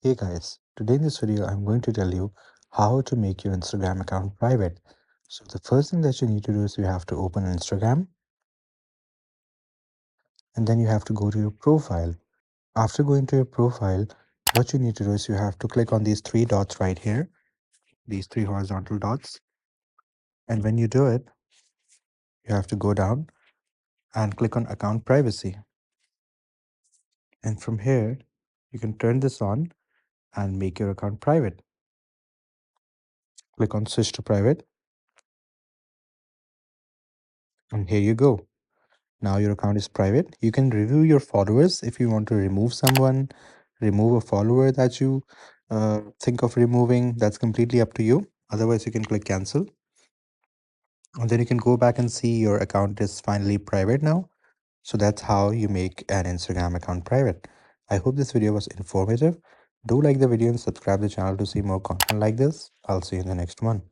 Hey guys, today in this video I'm going to tell you how to make your Instagram account private. So the first thing that you need to do is you have to open Instagram and then you have to go to your profile. After going to your profile, what you need to do is you have to click on these three dots right here, these three horizontal dots. And when you do it, you have to go down and click on account privacy. And from here, you can turn this on and make your account private. Click on switch to private and here you go. Now your account is private. You can review your followers if you want to remove someone, remove a follower that you think of removing. That's completely up to you. Otherwise, you can click cancel. And then you can go back and see your account is finally private now. So that's how you make an Instagram account private. I hope this video was informative. Do like the video and subscribe the channel to see more content like this. I'll see you in the next one.